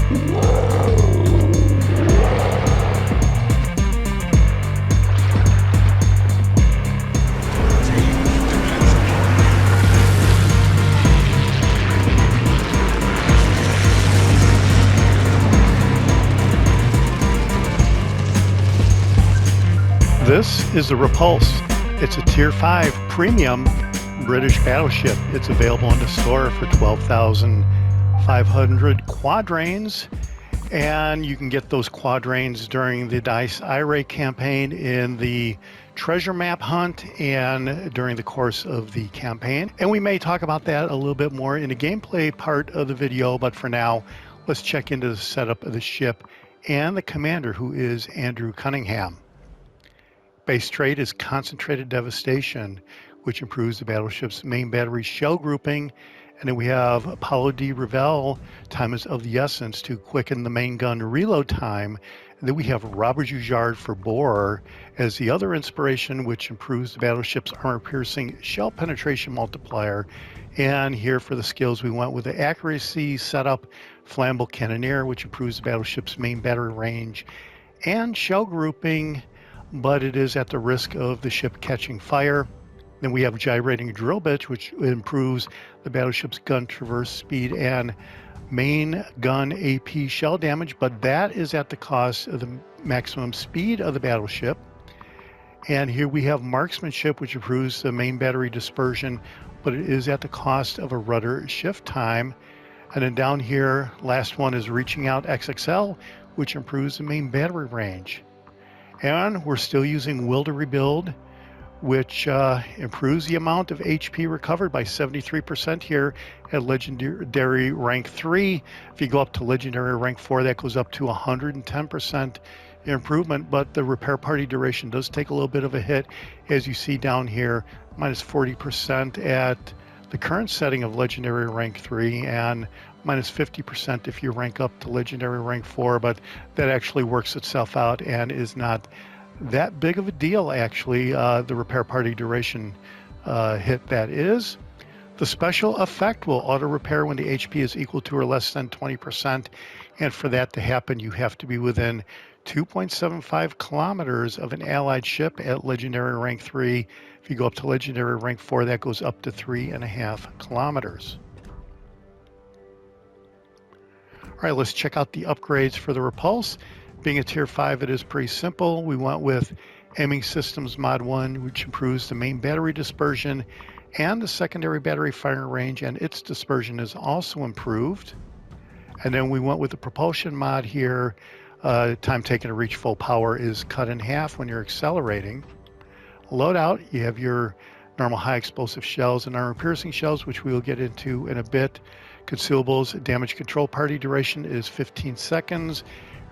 This is the Repulse. It's a Tier 5 premium British battleship. It's available in the store for 12,500 quadrans, and you can get those quadrans during the DICE Irea campaign, in the treasure map hunt, and during the course of the campaign. And we may talk about that a little bit more in the gameplay part of the video, but for now, let's check into the setup of the ship and the commander, who is Andrew Cunningham. Base trait is Concentrated Devastation, which improves the battleship's main battery shell grouping. And then we have Apollo D. Revel, Time is of the Essence, to quicken the main gun reload time. And then we have Robert Jujard for Bore as the other inspiration, which improves the battleship's armor-piercing shell penetration multiplier. And here for the skills, we went with the Accuracy setup, Flammable Cannoneer, which improves the battleship's main battery range and shell grouping, but it is at the risk of the ship catching fire. Then we have Gyrating Drill Bit, which improves the battleship's gun traverse speed and main gun AP shell damage, but that is at the cost of the maximum speed of the battleship. And here we have Marksmanship, which improves the main battery dispersion, but it is at the cost of a rudder shift time. And then down here, last one is Reaching Out XXL, which improves the main battery range. And we're still using Will to Rebuild, which improves the amount of HP recovered by 73% here at Legendary Rank 3. If you go up to Legendary Rank 4, that goes up to 110% improvement, but the repair party duration does take a little bit of a hit, as you see down here, minus 40% at the current setting of Legendary Rank 3, and minus 50% if you rank up to Legendary Rank 4, but that actually works itself out and is not that big of a deal, actually, the repair party duration hit that is. The special effect will auto repair when the HP is equal to or less than 20%, and for that to happen, you have to be within 2.75 kilometers of an allied ship at Legendary Rank 3. If you go up to Legendary Rank 4, that goes up to 3.5 kilometers. All right, let's check out the upgrades for the Repulse. Being a Tier 5, it is pretty simple. We went with Aiming Systems Mod 1, which improves the main battery dispersion and the secondary battery firing range, and its dispersion is also improved. And then we went with the propulsion mod here. Time taken to reach full power is cut in half when you're accelerating. Loadout, you have your normal high explosive shells and armor-piercing shells, which we will get into in a bit. Consumables, damage control party duration is 15 seconds,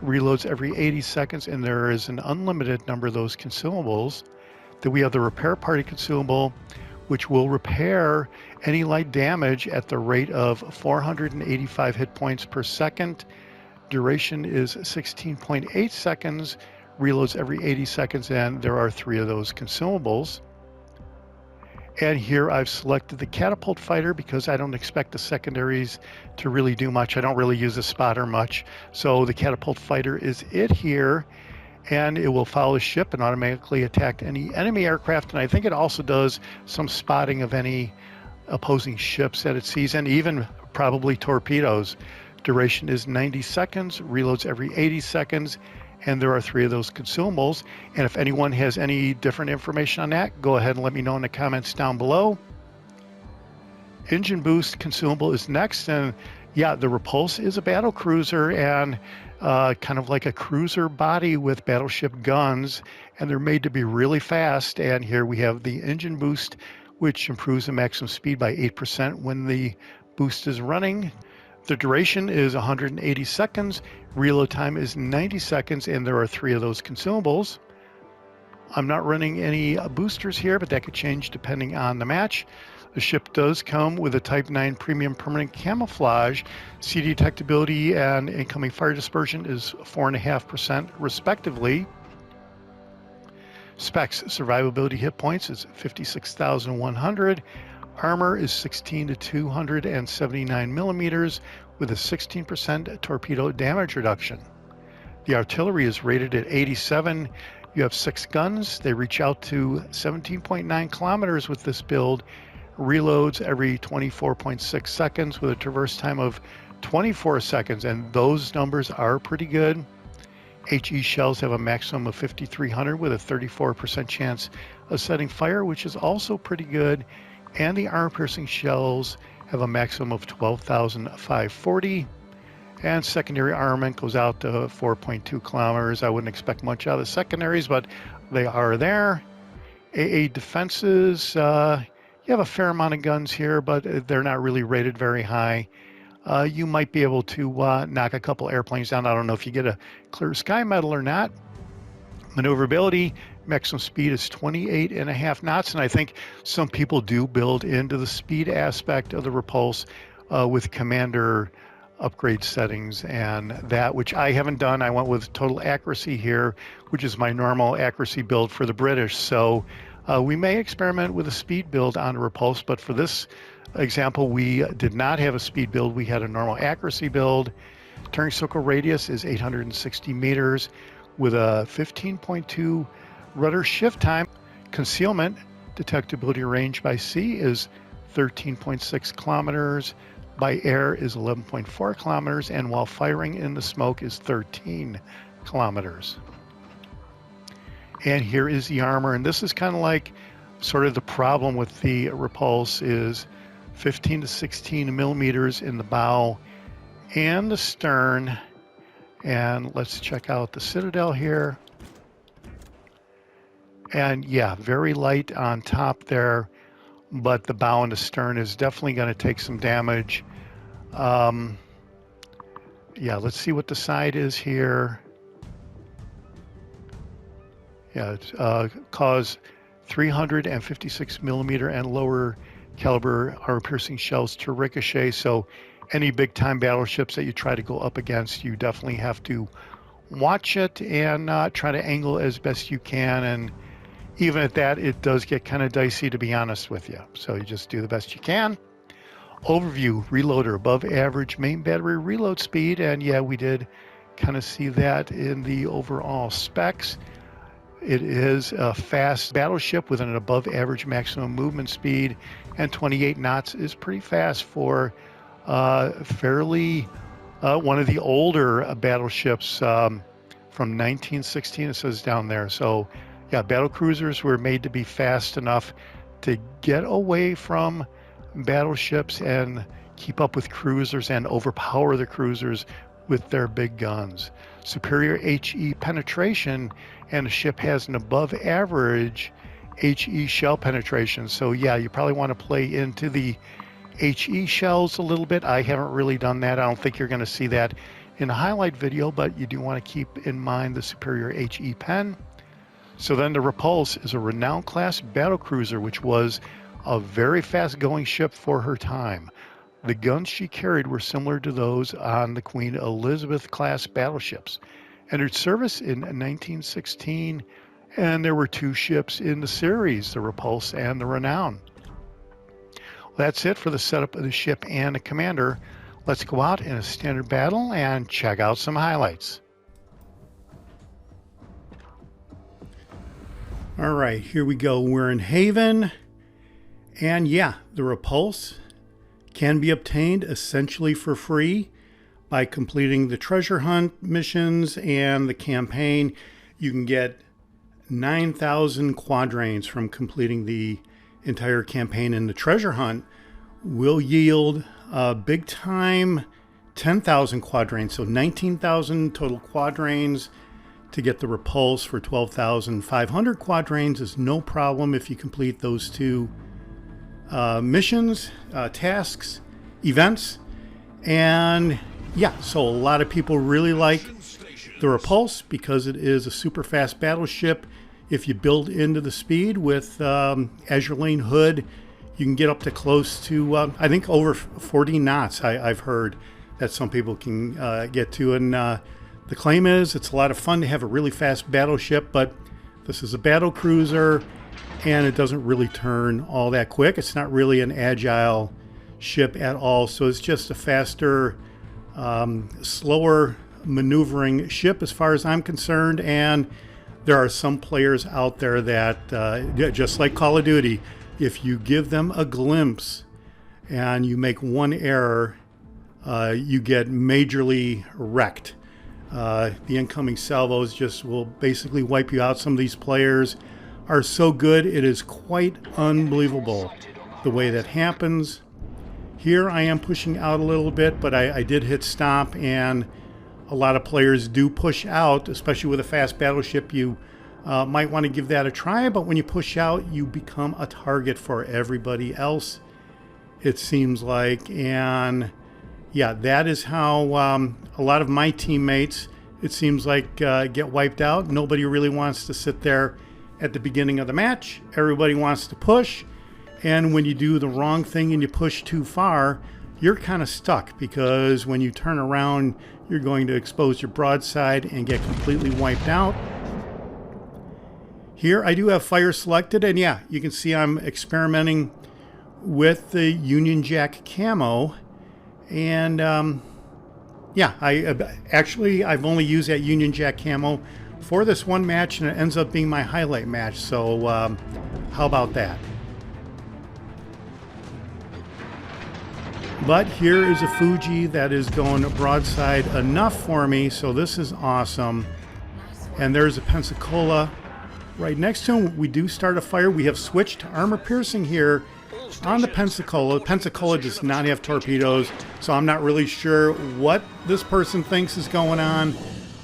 reloads every 80 seconds, and there is an unlimited number of those consumables. Then we have the repair party consumable, which will repair any light damage at the rate of 485 hit points per second. Duration is 16.8 seconds, reloads every 80 seconds, and there are 3 of those consumables. And here I've selected the catapult fighter because I don't expect the secondaries to really do much. I don't really use a spotter much. So the catapult fighter is it here, and it will follow the ship and automatically attack any enemy aircraft. And I think it also does some spotting of any opposing ships that it sees, and even probably torpedoes. Duration is 90 seconds, reloads every 80 seconds, and there are 3 of those consumables. And if anyone has any different information on that, go ahead and let me know in the comments down below. Engine boost consumable is next, and yeah, the Repulse is a battle cruiser and kind of like a cruiser body with battleship guns, and they're made to be really fast. And here we have the engine boost, which improves the maximum speed by 8% when the boost is running. The duration is 180 seconds, reload time is 90 seconds, and there are 3 of those consumables. I'm not running any boosters here, but that could change depending on the match. The ship does come with a Type 9 Premium Permanent Camouflage. Sea detectability and incoming fire dispersion is 4.5% respectively. Specs: survivability hit points is 56,100. Armor is 16 to 279 millimeters with a 16% torpedo damage reduction. The artillery is rated at 87. You have 6 guns. They reach out to 17.9 kilometers with this build. Reloads every 24.6 seconds with a traverse time of 24 seconds, and those numbers are pretty good. HE shells have a maximum of 5,300 with a 34% chance of setting fire, which is also pretty good. And the armor-piercing shells have a maximum of 12,540. And secondary armament goes out to 4.2 kilometers. I wouldn't expect much out of the secondaries, but they are there. AA defenses, you have a fair amount of guns here, but they're not really rated very high. You might be able to knock a couple airplanes down. I don't know if you get a clear sky medal or not. Maneuverability, maximum speed is 28.5 knots, and I think some people do build into the speed aspect of the Repulse with commander upgrade settings and that, which I haven't done. I went with total accuracy here, which is my normal accuracy build for the British. So we may experiment with a speed build on a Repulse, but for this example, we did not have a speed build. We had a normal accuracy build. Turning circle radius is 860 meters with a 15.2 rudder shift time. Concealment detectability range by sea is 13.6 kilometers. By air is 11.4 kilometers, and while firing in the smoke is 13 kilometers. And here is the armor, and this is kind of like sort of the problem with the Repulse is 15 to 16 millimeters in the bow and the stern. And let's check out the Citadel here. And yeah, very light on top there, but the bow and the stern is definitely going to take some damage. Yeah, let's see what the side is here. Yeah, it's cause 356 millimeter and lower caliber armor-piercing shells to ricochet. So any big-time battleships that you try to go up against, you definitely have to watch it and try to angle as best you can. And even at that, it does get kind of dicey, to be honest with you. So you just do the best you can. Overview, reloader, above average main battery reload speed. And yeah, we did kind of see that in the overall specs. It is a fast battleship with an above average maximum movement speed, and 28 knots is pretty fast for fairly one of the older battleships from 1916, it says down there. So yeah, battle cruisers were made to be fast enough to get away from battleships and keep up with cruisers and overpower the cruisers with their big guns. Superior HE penetration, and the ship has an above average HE shell penetration. So yeah, you probably want to play into the HE shells a little bit. I haven't really done that. I don't think you're going to see that in a highlight video, but you do want to keep in mind the superior HE pen. So then the Repulse is a Renown class battlecruiser, which was a very fast going ship for her time. The guns she carried were similar to those on the Queen Elizabeth class battleships. Entered service in 1916, and there were 2 ships in the series, the Repulse and the Renown. Well, that's it for the setup of the ship and the commander. Let's go out in a standard battle and check out some highlights. All right, here we go. We're in Haven, and yeah, the Repulse can be obtained essentially for free by completing the treasure hunt missions and the campaign. You can get 9,000 quadrans from completing the entire campaign, and the treasure hunt will yield a big time 10,000 quadrans, so 19,000 total quadrans. To get the Repulse for 12,500 quadrans is no problem if you complete those 2 missions, tasks, events. And yeah, so a lot of people really like the Repulse because it is a super fast battleship. If you build into the speed with Azure Lane Hood, you can get up to close to, I think, over 40 knots. I've heard that some people can get to. And the claim is it's a lot of fun to have a really fast battleship, but this is a battle cruiser and it doesn't really turn all that quick. It's not really an agile ship at all, so it's just a faster slower maneuvering ship as far as I'm concerned. And there are some players out there that, just like Call of Duty, if you give them a glimpse and you make one error, you get majorly wrecked. The incoming salvos just will basically wipe you out. Some of these players are so good, it is quite unbelievable the way that happens. Here I am pushing out a little bit, but I did hit stop, and a lot of players do push out, especially with a fast battleship. You might want to give that a try, but when you push out, you become a target for everybody else, it seems like. And yeah, that is how a lot of my teammates, it seems like, get wiped out. Nobody really wants to sit there at the beginning of the match. Everybody wants to push. And when you do the wrong thing and you push too far, you're kind of stuck, because when you turn around, you're going to expose your broadside and get completely wiped out. Here I do have fire selected, and yeah, you can see I'm experimenting with the Union Jack camo. And yeah, I've only used that Union Jack camo for this one match, and it ends up being my highlight match. So how about that? But here is a Fuji that is going broadside enough for me, so this is awesome. And there's a Pensacola right next to him. We do start a fire. We have switched to armor piercing here on the Pensacola. Pensacola does not have torpedoes, so I'm not really sure what this person thinks is going on,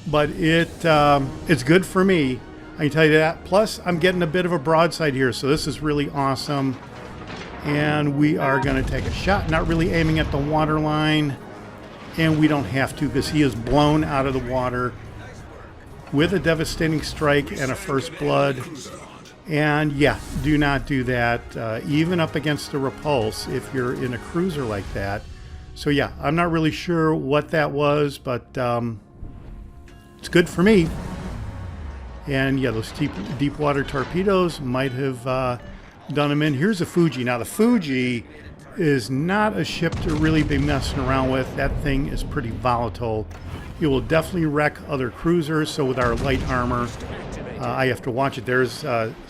but it's good for me, I can tell you that. Plus, I'm getting a bit of a broadside here, so this is really awesome. And we are going to take a shot, not really aiming at the water line, and we don't have to, because he is blown out of the water with a devastating strike and a first blood. And yeah, do not do that, even up against the Repulse, if you're in a cruiser like that. So yeah, I'm not really sure what that was, but it's good for me. And yeah, those deep water torpedoes might have done him in. Here's a Fuji. Now the Fuji is not a ship to really be messing around with. That thing is pretty volatile. It will definitely wreck other cruisers. So with our light armor, I have to watch it. There's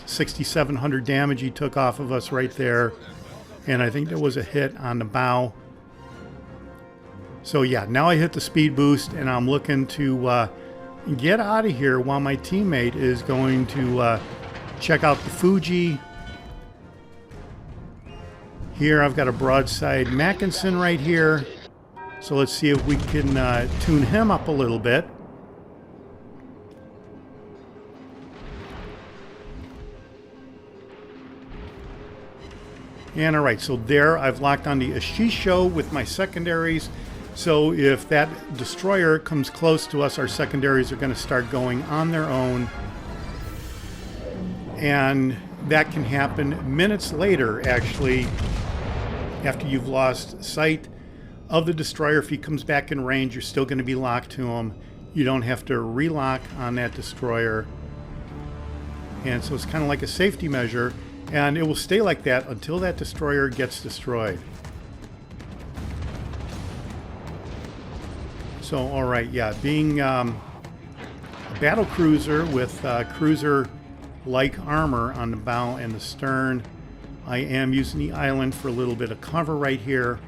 6,700 damage he took off of us right there. And I think there was a hit on the bow. So yeah, now I hit the speed boost, and I'm looking to get out of here while my teammate is going to check out the Fuji. Here I've got a broadside Mackensen right here. So let's see if we can tune him up a little bit. And all right, so there I've locked on the Ashisho with my secondaries. So if that destroyer comes close to us, our secondaries are going to start going on their own. And that can happen minutes later, actually, after you've lost sight of the destroyer. If he comes back in range, you're still going to be locked to him. You don't have to relock on that destroyer. And so it's kind of like a safety measure, and it will stay like that until that destroyer gets destroyed. So, all right, yeah, being a battle cruiser with cruiser-like armor on the bow and the stern, I am using the island for a little bit of cover right here.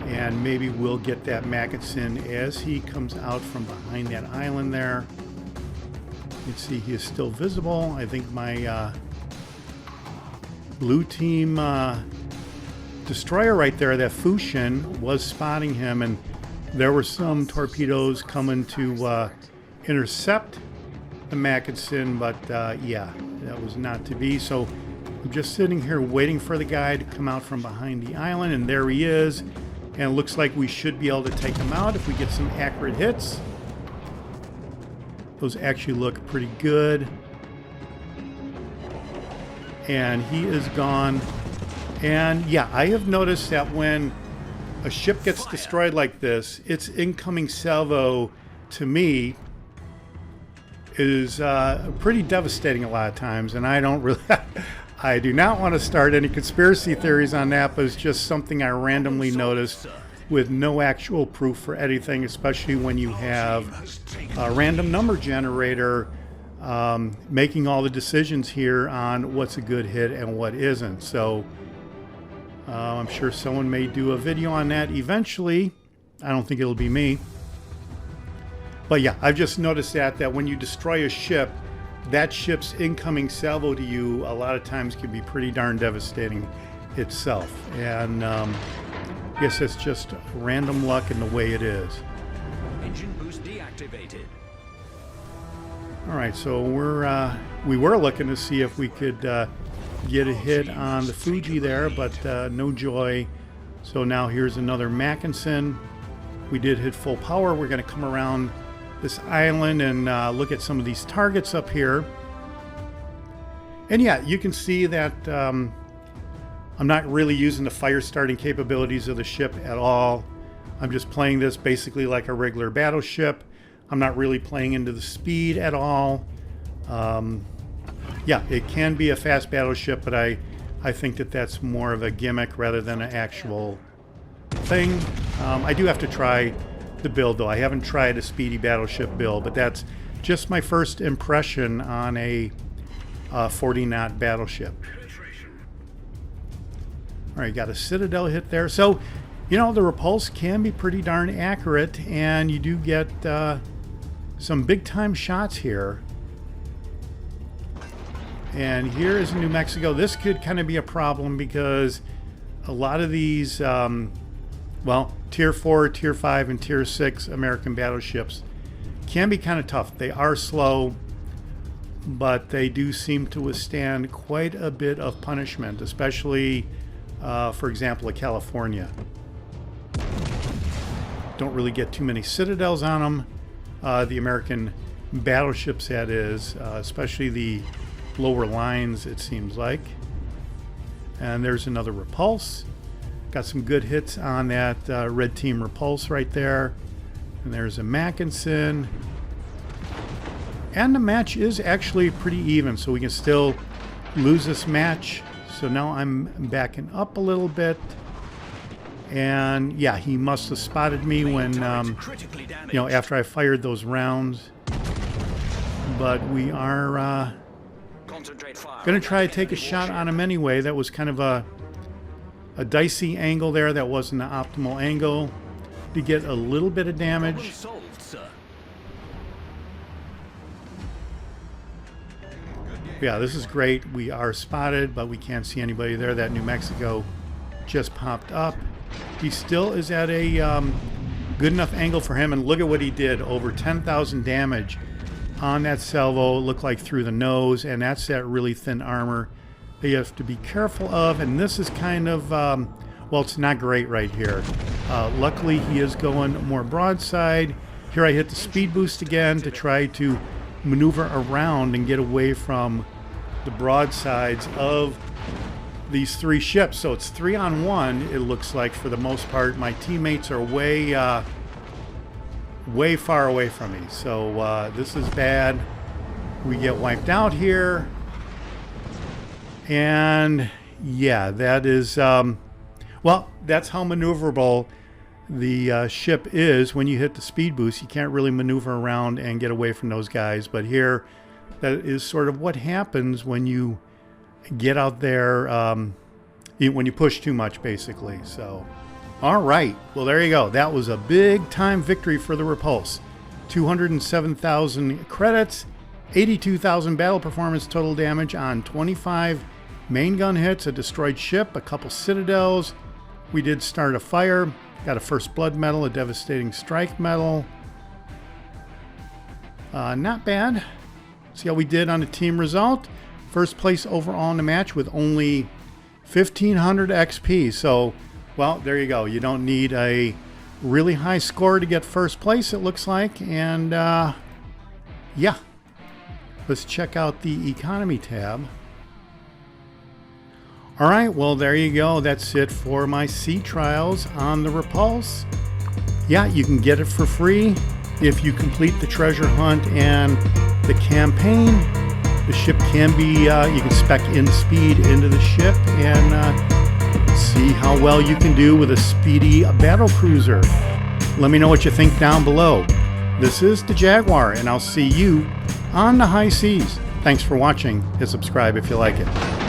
And maybe we'll get that Mackensen as he comes out from behind that island there. You can see he is still visible. I think my blue team destroyer right there, that Fujian, was spotting him, and there were some torpedoes coming to intercept the Mackensen, but yeah, that was not to be. So I'm just sitting here waiting for the guy to come out from behind the island, and there he is. And it looks like we should be able to take him out if we get some accurate hits. Those actually look pretty good. And he is gone. And yeah, I have noticed that when a ship gets destroyed like this, its incoming salvo, to me, is pretty devastating a lot of times. And I don't really, I do not want to start any conspiracy theories on that, but it's just something I randomly noticed with no actual proof for anything, especially when you have a random number generator making all the decisions here on what's a good hit and what isn't. So I'm sure someone may do a video on that eventually. I don't think it'll be me. But yeah, I've just noticed that when you destroy a ship, that ship's incoming salvo to you a lot of times can be pretty darn devastating itself. And I guess it's just random luck in the way it is. Engine boost deactivated. All right, so we were looking to see if we could get a hit on the Fuji there, but no joy. So now here's another Mackensen. We did hit full power. We're going to come around this island and look at some of these targets up here. And yeah, you can see that I'm not really using the fire starting capabilities of the ship at all. I'm just playing this basically like a regular battleship. I'm not really playing into the speed at all. Yeah, it can be a fast battleship, but I think that that's more of a gimmick rather than an actual thing. I do have to try the build, though. I haven't tried a speedy battleship build, but that's just my first impression on a 40-knot battleship. All right, got a citadel hit there. So, you know, the Repulse can be pretty darn accurate, and you do get some big-time shots here. And here is New Mexico. This could kind of be a problem because a lot of these, well, Tier 4, Tier 5, and Tier 6 American battleships can be kind of tough. They are slow, but they do seem to withstand quite a bit of punishment, especially, for example, a California. Don't really get too many citadels on them. The American battleships, that is, especially the lower lines, it seems like. And there's another Repulse. Got some good hits on that red team Repulse right there. And there's a Mackensen. And the match is actually pretty even, so we can still lose this match. So now I'm backing up a little bit. And yeah, he must have spotted me when, you know, after I fired those rounds. But we are going to try to take a shot on him anyway. That was kind of a dicey angle there. That wasn't the optimal angle to get a little bit of damage. Yeah, this is great. We are spotted, but we can't see anybody there. That New Mexico just popped up. He still is at a good enough angle for him, and look at what he did. Over 10,000 damage on that salvo. Looked like through the nose, and that's that really thin armor that you have to be careful of. And this is kind of, well, it's not great right here. Luckily, he is going more broadside. Here I hit the speed boost again to try to maneuver around and get away from the broadsides of these three ships. So it's 3-on-1, it looks like, for the most part. My teammates are way far away from me. So this is bad. We get wiped out here. And yeah, that is, well, that's how maneuverable the ship is. When you hit the speed boost, you can't really maneuver around and get away from those guys. But here, that is sort of what happens when you get out there, when you push too much, basically. So, all right. Well, there you go. That was a big time victory for the Repulse. 207,000 credits, 82,000 battle performance total damage on 25 main gun hits, a destroyed ship, a couple citadels. We did start a fire. Got a first blood medal, a devastating strike medal. Not bad. See how we did on the team result. First place overall in the match with only 1,500 XP. So, well, there you go. You don't need a really high score to get first place, it looks like. And yeah, let's check out the economy tab. All right, well, there you go. That's it for my sea trials on the Repulse. Yeah, you can get it for free if you complete the treasure hunt and the campaign. The ship can be, you can spec in speed into the ship and see how well you can do with a speedy battle cruiser. Let me know what you think down below. This is the Jaguar, and I'll see you on the high seas. Thanks for watching. Hit subscribe if you like it.